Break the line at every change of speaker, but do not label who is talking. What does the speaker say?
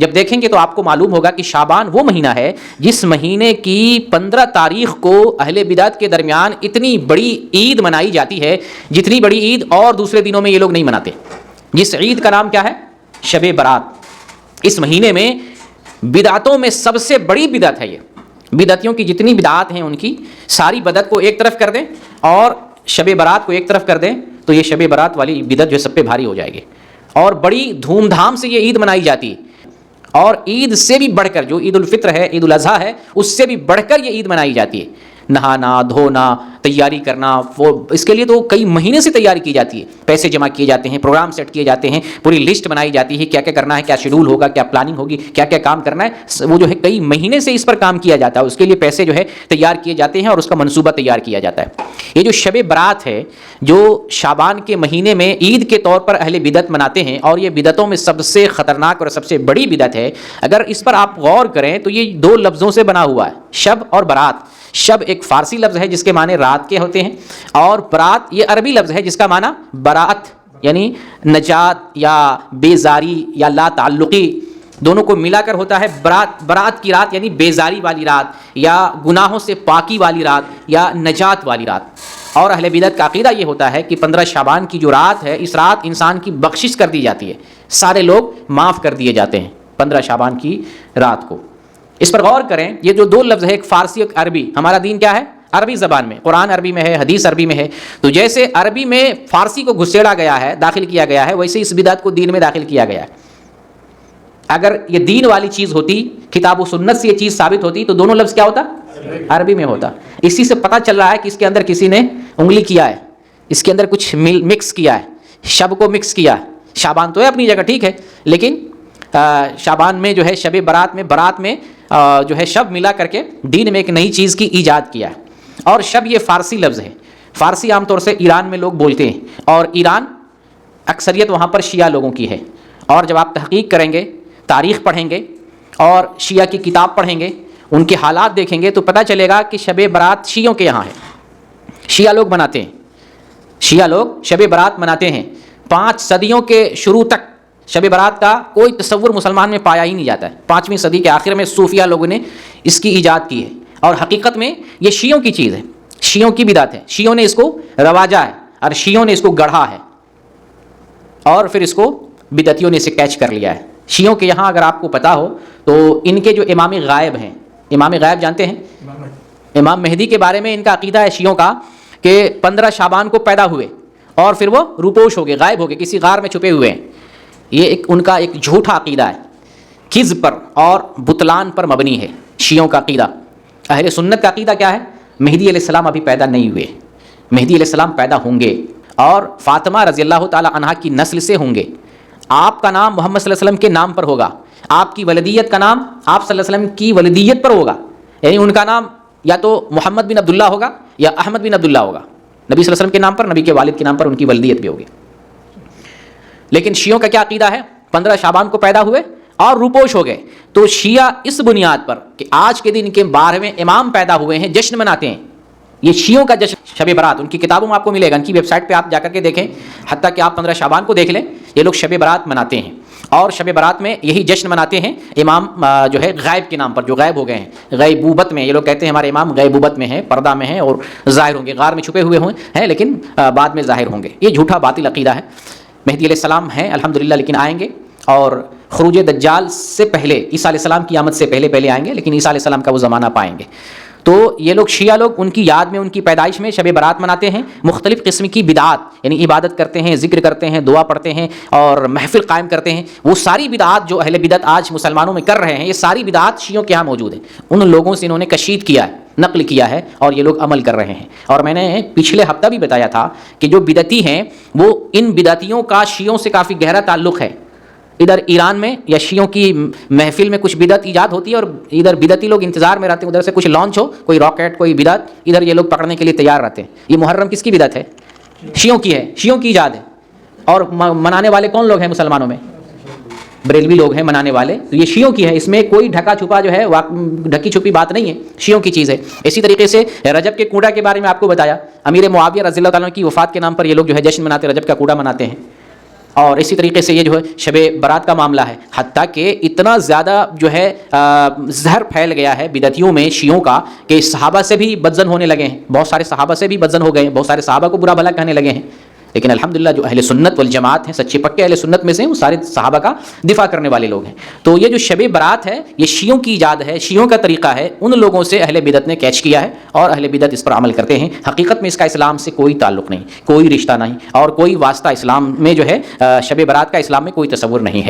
جب دیکھیں گے تو آپ کو معلوم ہوگا کہ شعبان وہ مہینہ ہے جس مہینے کی 15 تاریخ کو اہل بدعت کے درمیان اتنی بڑی عید منائی جاتی ہے جتنی بڑی عید اور دوسرے دنوں میں یہ لوگ نہیں مناتے، جس عید کا نام کیا ہے؟ شب برات۔ اس مہینے میں بدعتوں میں سب سے بڑی بدعت ہے یہ، بدعتیوں کی جتنی بدعات ہیں ان کی ساری بدعت کو ایک طرف کر دیں اور شب برات کو ایک طرف کر دیں تو یہ شب برات والی بدعت جو سب پہ بھاری ہو جائے گی، اور بڑی دھوم دھام سے یہ عید منائی جاتی ہے، اور عید سے بھی بڑھ کر جو عید الفطر ہے، عید الاضحیٰ ہے، اس سے بھی بڑھ کر یہ عید منائی جاتی ہے۔ نہانا دھونا تیاری کرنا، وہ اس کے لیے تو کئی مہینے سے تیاری کی جاتی ہے، پیسے جمع کیے جاتے ہیں، پروگرام سیٹ کیے جاتے ہیں، پوری لسٹ بنائی جاتی ہے کیا کیا کرنا ہے، کیا شیڈول ہوگا، کیا پلاننگ ہوگی، کیا کیا کام کرنا ہے، وہ جو ہے کئی مہینے سے اس پر کام کیا جاتا ہے، اس کے لیے پیسے جو ہے تیار کیے جاتے ہیں اور اس کا منصوبہ تیار کیا جاتا ہے۔ یہ جو شب برات ہے جو شعبان کے مہینے میں عید کے طور پر اہل بدعت مناتے ہیں، اور یہ بدعتوں میں سب سے خطرناک اور سب سے بڑی بدعت ہے، اگر اس پر آپ غور کریں تو یہ دو لفظوں سے بنا ہوا ہے، شب اور برات۔ شب ایک فارسی لفظ ہے جس کے معنی رات کے ہوتے ہیں، اور برات یہ عربی لفظ ہے جس کا معنی براءت یعنی نجات یا بیزاری یا لا تعلقی، دونوں کو ملا کر ہوتا ہے برات۔ برات کی رات یعنی بیزاری والی رات، یا گناہوں سے پاکی والی رات، یا نجات والی رات۔ اور اہل بدعت کا عقیدہ یہ ہوتا ہے کہ 15 شعبان کی جو رات ہے، اس رات انسان کی بخشش کر دی جاتی ہے، سارے لوگ معاف کر دیے جاتے ہیں 15 شعبان کی رات کو۔ اس پر غور کریں، یہ جو دو لفظ ہے ایک فارسی ایک عربی، ہمارا دین کیا ہے؟ عربی زبان میں، قرآن عربی میں ہے، حدیث عربی میں ہے، تو جیسے عربی میں فارسی کو گھسیڑا گیا ہے، داخل کیا گیا ہے، ویسے اس بدعت کو دین میں داخل کیا گیا ہے۔ اگر یہ دین والی چیز ہوتی، کتاب و سنت سے یہ چیز ثابت ہوتی، تو دونوں لفظ کیا ہوتا؟ عربی میں ہوتا۔ اسی سے پتہ چل رہا ہے کہ اس کے اندر کسی نے انگلی کیا ہے، اس کے اندر کچھ مکس کیا ہے، شب کو مکس کیا ہے۔ شعبان تو ہے اپنی جگہ ٹھیک ہے، لیکن شعبان میں جو ہے شب برات میں جو ہے شب ملا کر کے دین میں ایک نئی چیز کی ایجاد کیا ہے۔ اور شب یہ فارسی لفظ ہے، فارسی عام طور سے ایران میں لوگ بولتے ہیں، اور ایران اکثریت وہاں پر شیعہ لوگوں کی ہے، اور جب آپ تحقیق کریں گے، تاریخ پڑھیں گے اور شیعہ کی کتاب پڑھیں گے، ان کے حالات دیکھیں گے تو پتہ چلے گا کہ شب برات شیعوں کے یہاں ہے، شیعہ لوگ مناتے ہیں، شیعہ لوگ شب برات مناتے ہیں۔ 5 صدیوں کے شروع تک شب برات کا کوئی تصور مسلمان میں پایا ہی نہیں جاتا ہے۔ 5ویں صدی کے آخر میں صوفیہ لوگوں نے اس کی ایجاد کی ہے، اور حقیقت میں یہ شیعوں کی چیز ہے، شیعوں کی بدعت ہے، شیعوں نے اس کو رواجا ہے اور شیعوں نے اس کو گڑھا ہے، اور پھر اس کو بدعتیوں نے اسے کیچ کر لیا ہے۔ شیعوں کے یہاں اگر آپ کو پتا ہو تو ان کے جو امام غائب ہیں، امام غائب جانتے ہیں؟ امام مہدی کے بارے میں ان کا عقیدہ ہے شیعوں کا کہ 15 شعبان کو پیدا ہوئے اور پھر وہ روپوش ہو گئے، غائب ہو گئے، کسی غار میں چھپے ہوئے ہیں۔ یہ ان کا ایک جھوٹا عقیدہ ہے، کذب پر اور بطلان پر مبنی ہے شیعوں کا عقیدہ۔ اہل سنت کا عقیدہ کیا ہے؟ مہدی علیہ السلام ابھی پیدا نہیں ہوئے، مہدی علیہ السلام پیدا ہوں گے، اور فاطمہ رضی اللہ تعالی عنہا کی نسل سے ہوں گے۔ آپ کا نام محمد صلی اللہ علیہ وسلم کے نام پر ہوگا، آپ کی ولدیت کا نام آپ صلی اللہ علیہ وسلم کی ولدیت پر ہوگا، یعنی ان کا نام یا تو محمد بن عبداللہ ہوگا یا احمد بن عبداللہ ہوگا، نبی صلی اللہ علیہ وسلم کے نام پر، نبی کے والد کے نام پر ان کی ولدیت بھی ہوگی۔ لیکن شیعوں کا کیا عقیدہ ہے؟ 15 شعبان کو پیدا ہوئے اور روپوش ہو گئے، تو شیعہ اس بنیاد پر کہ آج کے دن کے 12ویں امام پیدا ہوئے ہیں جشن مناتے ہیں۔ یہ شیعوں کا جشن شب برات، ان کی کتابوں میں آپ کو ملے گا، ان کی ویب سائٹ پہ آپ جا کر کے دیکھیں، حتیٰ کہ آپ 15 شعبان کو دیکھ لیں، یہ لوگ شب برات مناتے ہیں، اور شب برات میں یہی جشن مناتے ہیں امام جو ہے غائب کے نام پر، جو غائب ہو گئے ہیں، غیبوبت میں، یہ لوگ کہتے ہیں ہمارے امام غیبوبت میں ہیں، پردہ میں ہیں اور ظاہر ہوں گے، غار میں چھپے ہوئے ہیں لیکن بعد میں ظاہر ہوں گے۔ یہ جھوٹا باطل عقیدہ ہے۔ مہدی علیہ السلام ہیں الحمدللہ، لیکن آئیں گے، اور خروج دجال سے پہلے، عیسیٰ علیہ السلام کی آمد سے پہلے آئیں گے، لیکن عیسیٰ علیہ السلام کا وہ زمانہ پائیں گے۔ تو یہ لوگ شیعہ لوگ ان کی یاد میں، ان کی پیدائش میں شب برات مناتے ہیں، مختلف قسم کی بدعات یعنی عبادت کرتے ہیں، ذکر کرتے ہیں، دعا پڑھتے ہیں اور محفل قائم کرتے ہیں۔ وہ ساری بدعات جو اہل بدعت آج مسلمانوں میں کر رہے ہیں، یہ ساری بدعات شیعوں کے ہاں موجود ہیں، ان لوگوں سے انہوں نے کشید کیا ہے، نقل کیا ہے، اور یہ لوگ عمل کر رہے ہیں۔ اور میں نے پچھلے ہفتہ بھی بتایا تھا کہ جو بدعتی ہیں وہ ان بدعتیوں کا شیعوں سے کافی گہرا تعلق ہے۔ ادھر ایران میں یا شیعوں کی محفل میں کچھ بدعت ایجاد ہوتی ہے، اور ادھر بدعتی لوگ انتظار میں رہتے ہیں، ادھر سے کچھ لانچ ہو، کوئی راکٹ، کوئی بدعت، ادھر یہ لوگ پکڑنے کے لیے تیار رہتے ہیں۔ یہ محرم کس کی بدعت ہے؟ شیعوں کی ہے، شیعوں کی ایجاد ہے۔ اور منانے والے کون لوگ ہیں مسلمانوں میں؟ بریلوی لوگ ہیں منانے والے، تو یہ شیعوں کی ہے، اس میں کوئی ڈھکا چھپا جو ہے ڈھکی چھپی بات نہیں ہے، شیعوں کی چیز ہے۔ اسی طریقے سے رجب کے کوڑا کے بارے میں آپ کو بتایا، امیر معاویہ رضی اللہ تعالیٰ کی وفات کے نام پر یہ لوگ جو ہے جشن مناتے، رجب کا کوڑا مناتے ہیں۔ اور اسی طریقے سے یہ جو ہے شب برات کا معاملہ ہے، حتیٰ کہ اتنا زیادہ جو ہے زہر پھیل گیا ہے بدعتیوں میں شیعوں کا کہ صحابہ سے بھی بدزن ہونے لگے ہیں، بہت سارے صحابہ سے بھی بدزن ہو گئے ہیں، بہت سارے صحابہ کو برا بھلا کہنے لگے ہیں. لیکن الحمدللہ جو اہل سنت والجماعت ہیں، سچے پکے اہل سنت میں سے ہیں، وہ سارے صحابہ کا دفاع کرنے والے لوگ ہیں. تو یہ جو شب برات ہے یہ شیعوں کی ایجاد ہے، شیعوں کا طریقہ ہے، ان لوگوں سے اہل بدعت نے کیچ کیا ہے اور اہل بدعت اس پر عمل کرتے ہیں. حقیقت میں اس کا اسلام سے کوئی تعلق نہیں، کوئی رشتہ نہیں، اور کوئی واسطہ اسلام میں جو ہے شب برات کا اسلام میں کوئی تصور نہیں ہے.